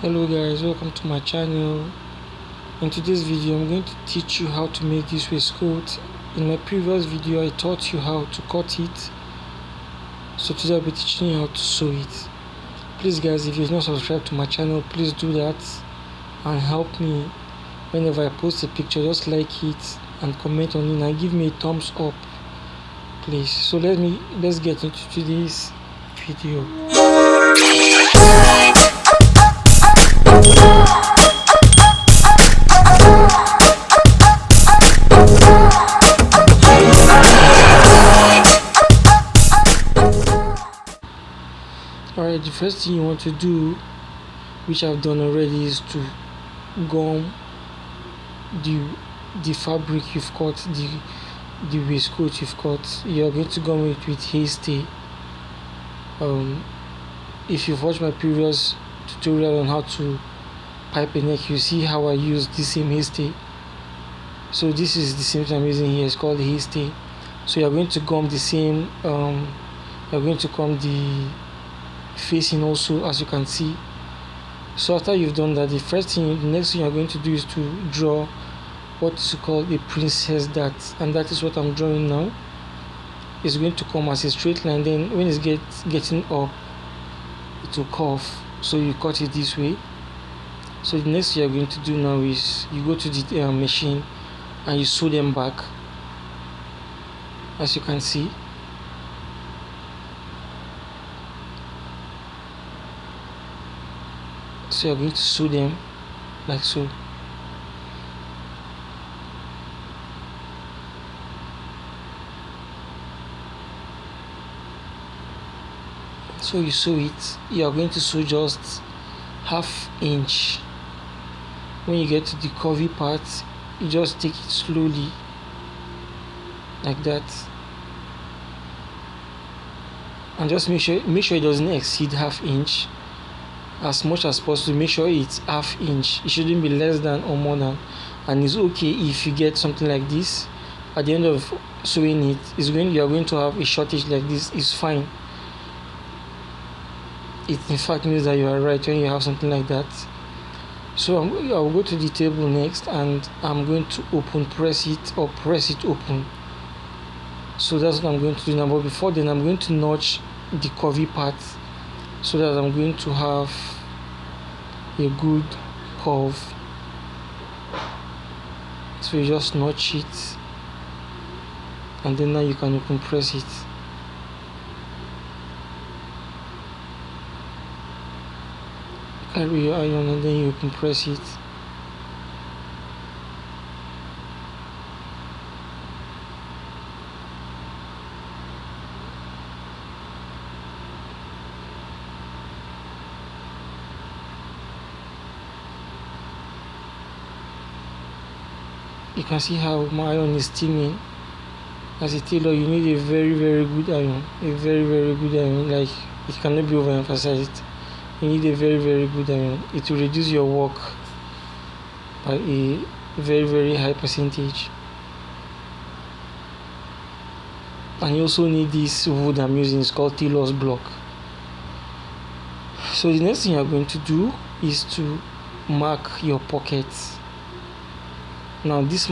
Hello guys, welcome to my channel. In today's video I'm going to teach you how to make this waistcoat. In my previous video I taught you how to cut it, so today I'll be teaching you how to sew it. Please guys, if you've not subscribed to my channel, please do that and help me. Whenever I post a picture, just like it and comment on it and give me a thumbs up, please. So let's get into today's video. Alright, the first thing you want to do, which I've done already, is to gum the fabric you've cut, the waistcoat you've cut. You're going to gum it with haste. If you've watched my previous tutorial on how to pipe a neck, you see how I use the same haste. So this is the same thing I'm using here. It's called haste. So you're going to gum the same. You're going to gum the facing also, as you can see. So after you've done that, the next thing you're going to do is to draw what is called a princess dart, and that is what I'm drawing now. It's going to come as a straight line, then when it's getting up, it will curve. So you cut it this way. So the next thing you're going to do now is you go to the machine and you sew them back, as you can see. So you're going to sew them like so. So you sew it. You are going to sew just ½ inch. When you get to the curvy part, you just take it slowly like that, and just make sure it doesn't exceed ½ inch. As much as possible, make sure it's ½ inch. It shouldn't be less than or more than. And it's okay if you get something like this at the end of sewing it. You are going to have a shortage like this. It's fine. It in fact means that you are right when you have something like that. So I'll go to the table next, and I'm going to press it open. So that's what I'm going to do now. But before then, I'm going to notch the curvy part, so that I'm going to have a good curve. So you just notch it, and then now you can open press it. Carry your iron and then you open press it. You can see how my iron is steaming. As a tailor, you need a very good iron. A very good iron. Like, it cannot be overemphasized. You need a very good iron. It will reduce your work by a very high percentage. And you also need this wood I'm using. It's called tailor's block. So the next thing you're going to do is to mark your pockets. Now this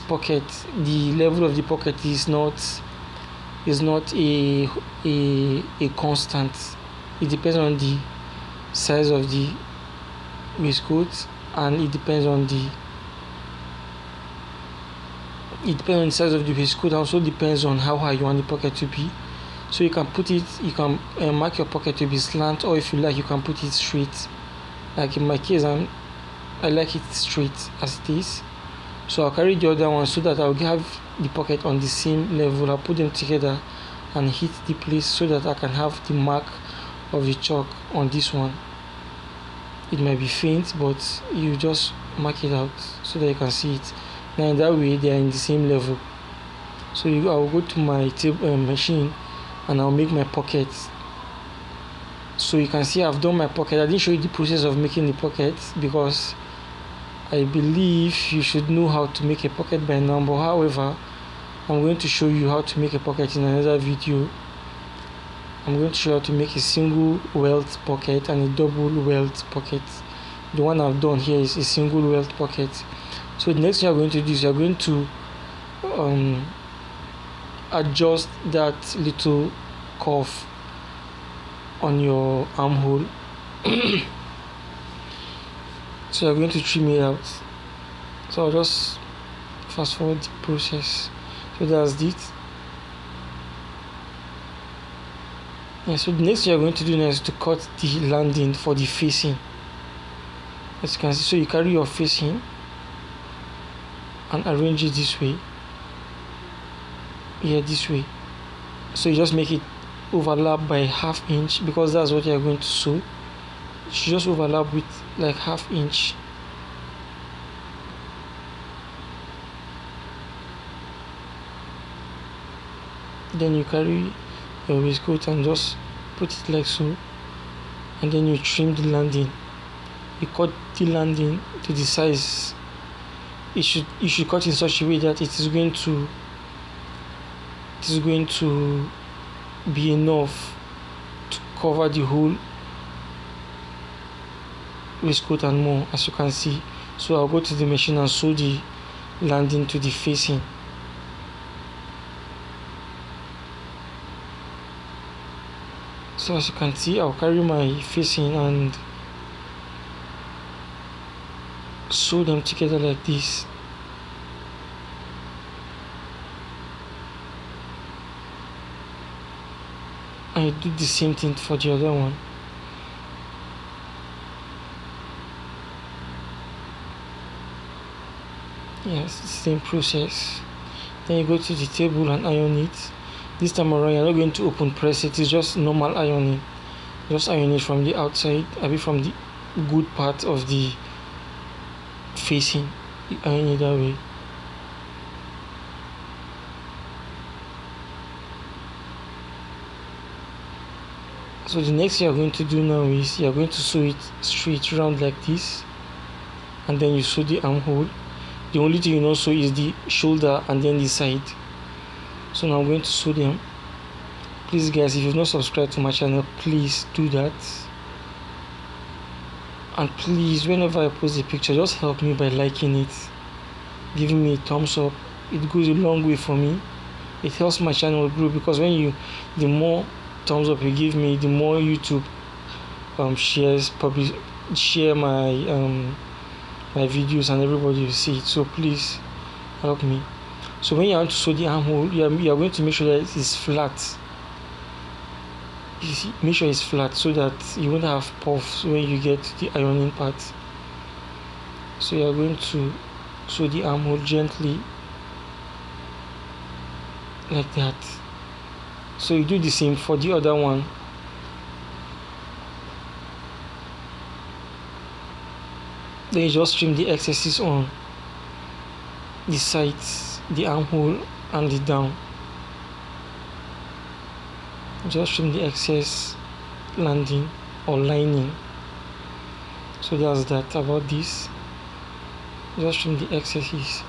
pocket, the level of the pocket is not a constant. It depends on the size of the waistcoat, and it depends on the size of the waistcoat. Also depends on how high you want the pocket to be. So you can mark your pocket to be slant, or if you like, you can put it straight. Like in my case, I like it straight as it is. So I'll carry the other one so that I'll have the pocket on the same level. I'll put them together and hit the place so that I can have the mark of the chalk on this one. It might be faint, but you just mark it out so that you can see it. Now in that way, they are in the same level. So I'll go to my machine and I'll make my pocket. So you can see I've done my pocket. I didn't show you the process of making the pocket because I believe you should know how to make a pocket by now. But however, I'm going to show you how to make a pocket in another video. I'm going to show you how to make a single welt pocket and a double welt pocket. The one I've done here is a single welt pocket. So the next thing you're going to do is you're going to adjust that little curve on your armhole. So you're going to trim it out. So I'll just fast forward the process. So that's it. Yeah, so the next thing you're going to do now is to cut the landing for the facing. As you can see, so you carry your facing and arrange it this way. Yeah, this way. So you just make it overlap by 1/2 inch, because that's what you're going to sew. You should just overlap with like 1/2 inch. Then you carry your waistcoat and just put it like so, and then you trim the landing. You cut the landing to the size. You should cut in such a way that it is going to be enough to cover the whole waistcoat and more, as you can see. So I'll go to the machine and sew the landing to the facing. So as you can see, I'll carry my facing and sew them together like this. And you do the same thing for the other one. Yes, same process. Then you go to the table and iron it. This time around, you're not going to open press it. It's just normal ironing. Just iron it from the outside, from the good part of the facing. You iron it that way. So the next thing you're going to do now is you're going to sew it straight round like this, and then you sew the armhole. The only thing you not sew is the shoulder and then the side. So now I'm going to sew them. Please guys, if you've not subscribed to my channel, please do that. And please, whenever I post a picture, just help me by liking it, giving me a thumbs up. It goes a long way for me. It helps my channel grow, because the more thumbs up you give me, the more YouTube share my videos, and everybody will see it. So please help me. So when you want to sew the armhole, you are going to make sure that it is flat. You see, make sure it's flat so that you won't have puffs when you get to the ironing part. So you are going to sew the armhole gently like that. So you do the same for the other one. Then you just trim the excesses on the sides, the armhole and the down. Just trim the excess landing or lining. So that's that about this. Just trim the excesses.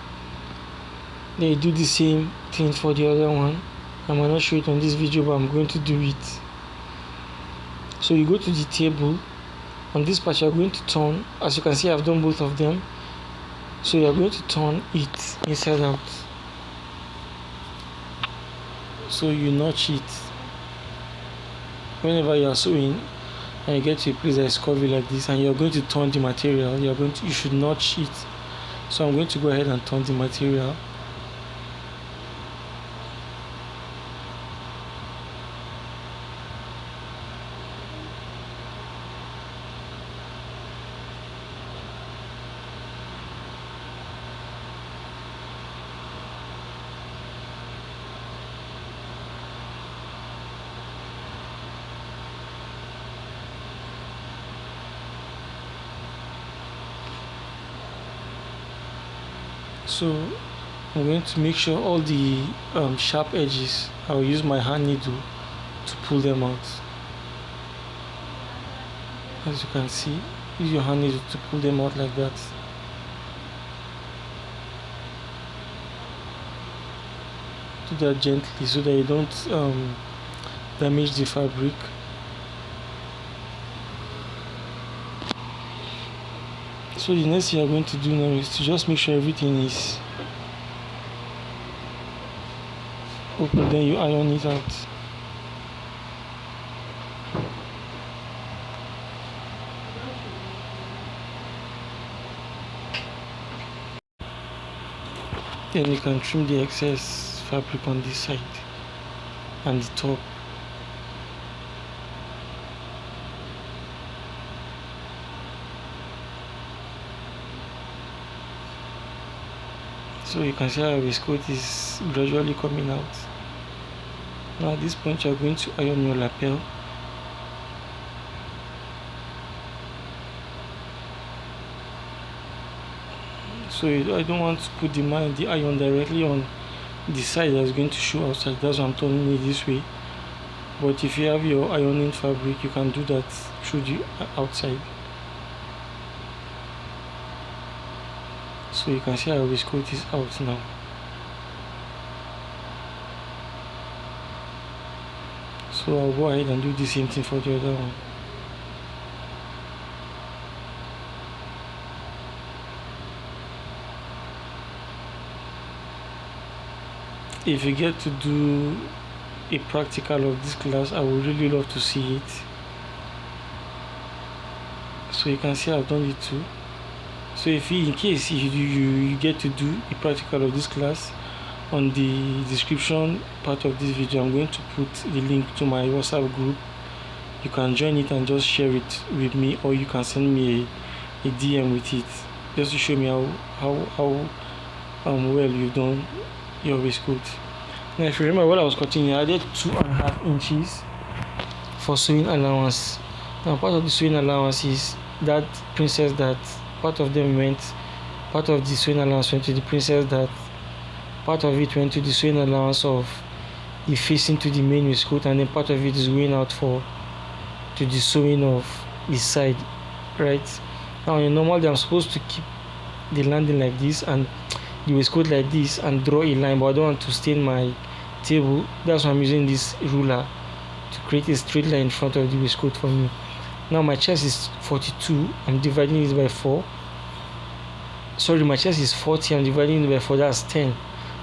Then you do the same thing for the other one. I might not show it on this video, but I'm going to do it. So you go to the table. On this part, you're going to turn. As you can see, I've done both of them. So you're going to turn it inside out. So you notch it. Whenever you are sewing and you get to a place that is curvy like this, and you're going to turn the material, you should notch it. So I'm going to go ahead and turn the material. So I'm going to make sure all the sharp edges, I'll use my hand needle to pull them out. As you can see, use your hand needle to pull them out like that. Do that gently so that you don't damage the fabric. So the next thing you're going to do now is to just make sure everything is open, then you iron it out. Then you can trim the excess fabric on this side and the top. So you can see how the waistcoat is gradually coming out. Now at this point you are going to iron your lapel. So I don't want to put the iron directly on the side that's going to show outside. That's why I'm turning it this way. But if you have your ironing fabric, you can do that through the outside. So you can see how waistcoat is out now. So I'll go ahead and do the same thing for the other one. If you get to do a practical of this class, I would really love to see it. So you can see I've done it too. So if in case you get to do a practical of this class, on the description part of this video I'm going to put the link to my WhatsApp group. You can join it and just share it with me, or you can send me a DM with it, just to show me how well you've done your waistcoat. Now if you remember what I was cutting, I added 2.5 inches for sewing allowance. Now part of the sewing allowance is that princess that part of the sewing allowance went to the princess, that part of it went to the sewing allowance of the facing to the main waistcoat, and then part of it is going out to the sewing of the side, right? Now in normal day I'm supposed to keep the landing like this and the waistcoat like this and draw a line, but I don't want to stain my table. That's why I'm using this ruler to create a straight line in front of the waistcoat for me. Now my chest is 42, I'm dividing it by 4. Sorry, my chest is 40, I'm dividing it by 4, that's 10,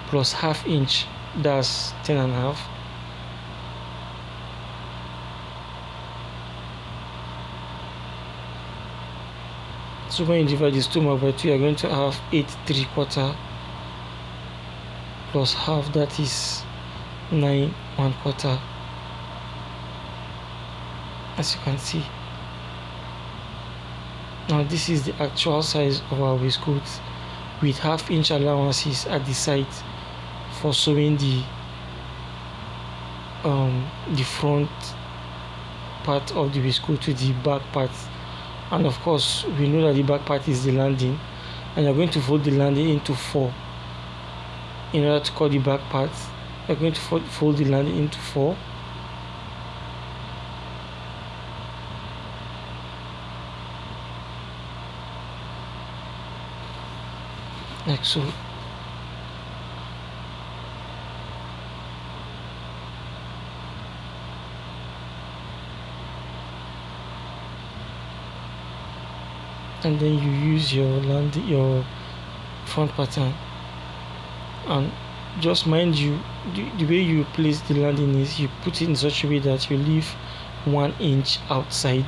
plus half inch, that's 10.5. So when you divide this 2 by 2, you're going to have 8 3/4 plus half, that is 9 1/4, as you can see. Now this is the actual size of our waistcoat, with half inch allowances at the side for sewing the front part of the waistcoat to the back part. And of course we know that the back part is the landing, and you're going to fold the landing into 4 in order to cut the back part. You're going to fold the landing into 4. Like so. And then you use your front pattern, and just mind you, the way you place the landing is you put it in such a way that you leave 1 inch outside,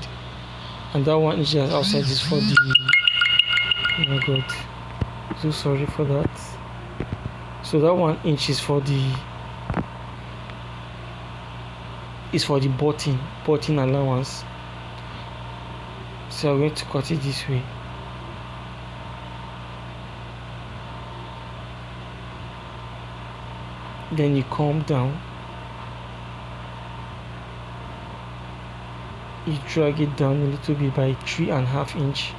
and that 1 inch that's outside is for the, oh my god, so sorry for that. So that 1 inch is for the button allowance. So I'm going to cut it this way. Then you come down, you drag it down a little bit by 3.5 inch.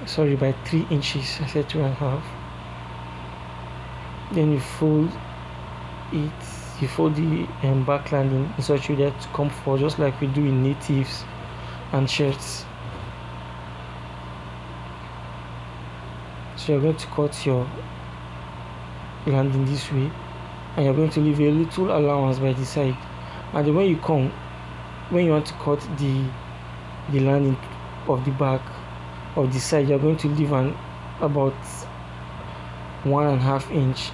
Sorry, by 3 inches, I said 2.5. Then you fold it, you fold the back landing in such a way that to come forward, just like we do in natives and shirts. So you're going to cut your landing this way, and you're going to leave a little allowance by the side. And then when you want to cut the landing of the back of the side, you're going to leave about 1.5 inch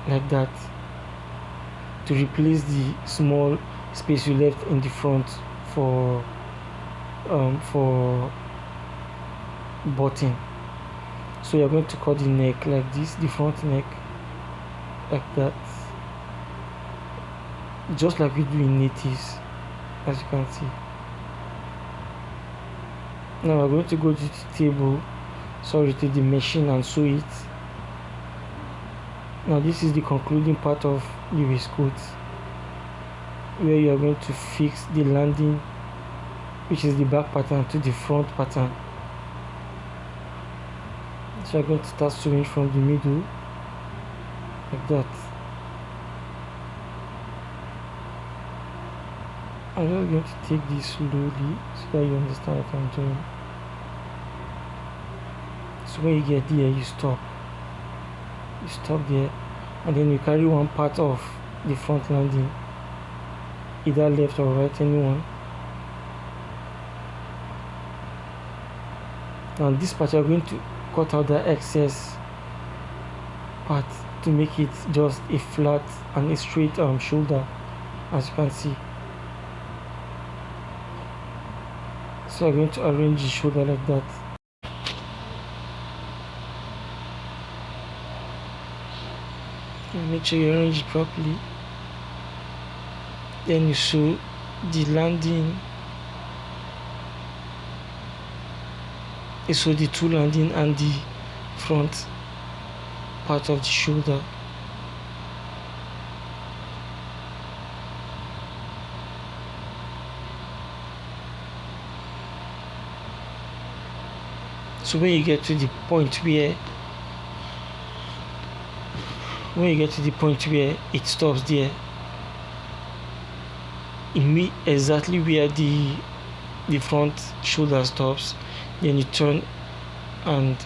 like that to replace the small space you left in the front for button. So you're going to cut the neck like this, the front neck like that, just like we do in natives, as you can see. Now we're going to go to the machine and sew it. Now this is the concluding part of the waistcoat, where you are going to fix the landing, which is the back pattern, to the front pattern. So I'm going to start sewing from the middle like that. I'm just going to take this slowly so that you understand what I'm doing. So when you get there, you stop there, and then you carry one part of the front landing, either left or right, anyone. Now this part you're going to cut out the excess part to make it just a flat and a straight shoulder, as you can see. So I'm going to arrange the shoulder like that. And make sure you arrange it properly. Then you sew the landing. You sew the two landing and the front part of the shoulder. So when you get to the point where it stops there, exactly where the front shoulder stops, then you turn and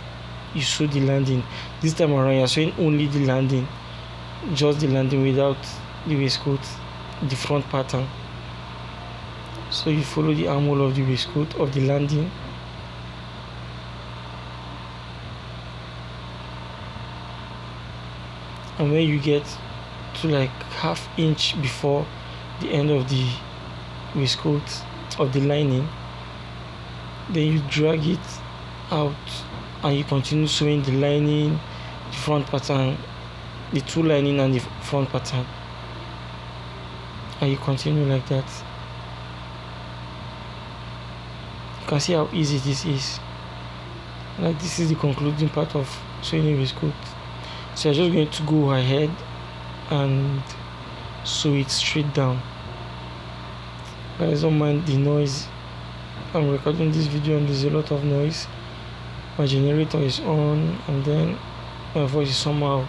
you sew the landing. This time around you're sewing only the landing, just the landing without the waistcoat, the front pattern. So you follow the armhole of the waistcoat of the landing. And when you get to like 1/2 inch before the end of the waistcoat of the lining, then you drag it out and you continue sewing the lining, the front pattern, the two lining and the front pattern, and you continue like that. You can see how easy this is. Like, this is the concluding part of sewing a waistcoat. So I'm just going to go ahead and sew it straight down. Guys, don't mind the noise. I'm recording this video and there's a lot of noise. My generator is on, and then my voice is somehow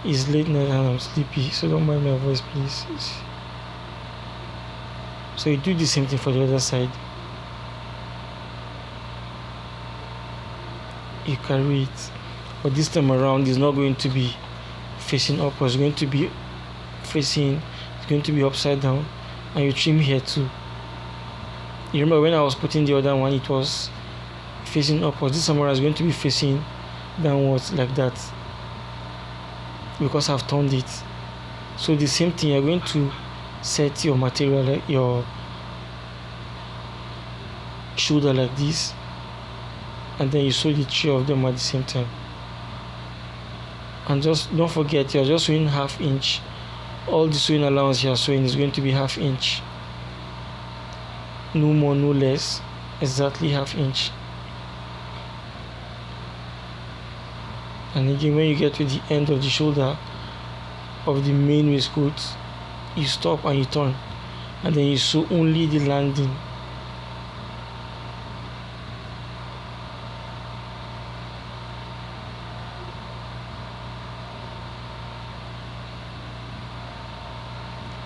late night and I'm sleepy, so don't mind my voice, please. So you do the same thing for the other side. You carry it, but this time around it's not going to be facing upwards. It's going to be upside down, and you trim here too. You remember when I was putting the other one, it was facing upwards. This time around is going to be facing downwards like that, because I've turned it. So the same thing, you're going to set your material, like your shoulder like this, and then you sew the three of them at the same time. And just don't forget, you're just sewing 1/2 inch. All the sewing allowance you're sewing is going to be 1/2 inch, no more, no less, exactly 1/2 inch. And again, when you get to the end of the shoulder of the main waistcoat, you stop and you turn, and then you sew only the landing.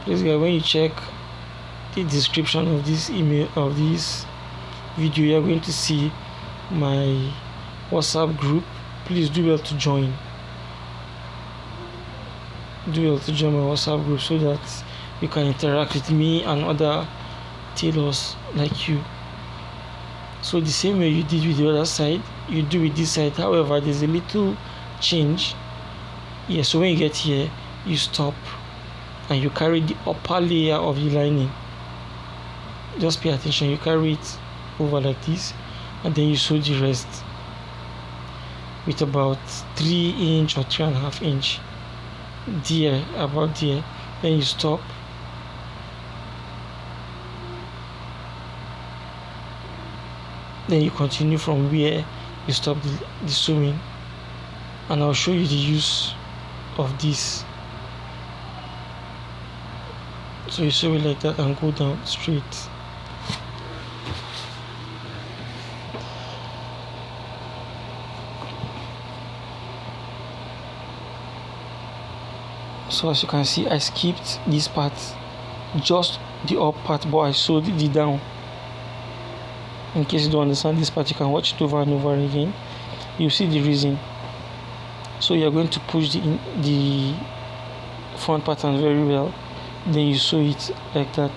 Please guys, when you check the description of this video, you're going to see my WhatsApp group. Please do well to join. Do well to join my WhatsApp group so that you can interact with me and other tailors like you. So the same way you did with the other side, you do with this side. However, there's a little change. Yeah, so when you get here, you stop and you carry the upper layer of the lining. Just pay attention. You carry it over like this, and then you sew the rest with about 3" or 3.5" there, about there. Then you stop. Then you continue from where you stop the sewing, and I'll show you the use of this. So you sew it like that and go down straight. So as you can see, I skipped this part, just the up part, but I sewed the down. In case you don't understand this part, you can watch it over and over again. You see the reason. So you're going to push the front pattern very well. Then you sew it like that.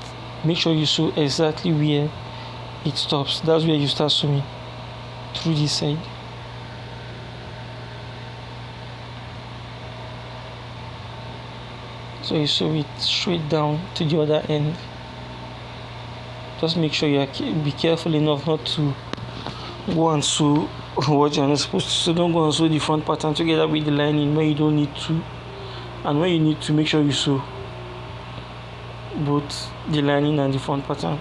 Make sure you sew exactly where it stops. That's where you start sewing, through this side. So you sew it straight down to the other end. Just make sure you be careful enough not to go and sew what you're not supposed to. So don't go and sew the front pattern together with the lining when you don't need to, and when you need to, make sure you sew both the lining and the front pattern.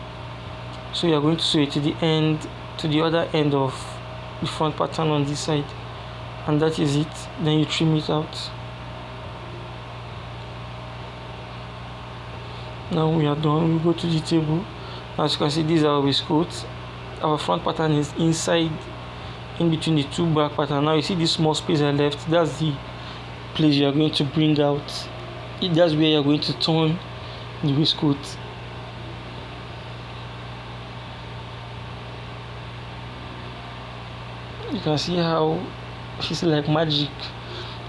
So you're going to sew it to the end, to the other end of the front pattern on this side, and that is it. Then you trim it out. Now we are done. We go to the table. As you can see, these are our waistcoats. Our front pattern is inside, in between the two back pattern. Now you see this small space I left. That's the place you are going to bring out. That's where you are going to turn the waistcoat. You can see how it's like magic.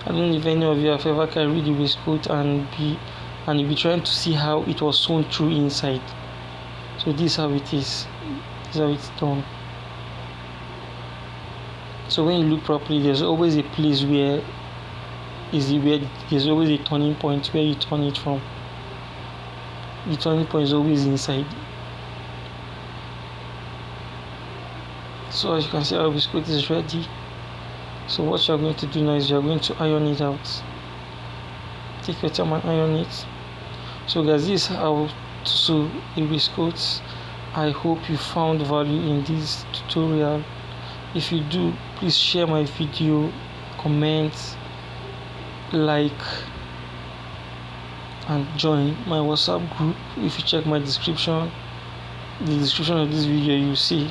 I don't know if any of you have ever carried the waistcoat and you'll be trying to see how it was sewn through inside. So this is how it is. This is how it's done. So when you look properly, there's always a place where there's always a turning point where you turn it from. The turning point is always inside. So as you can see, our waistcoat is ready. So what you're going to do now is you're going to iron it out. Take your time and iron it. So guys, this is how to sew a waistcoat. I hope you found value in this tutorial. If you do, please share my video, comment, like, and join my WhatsApp group. If you check my description, the description of this video, you see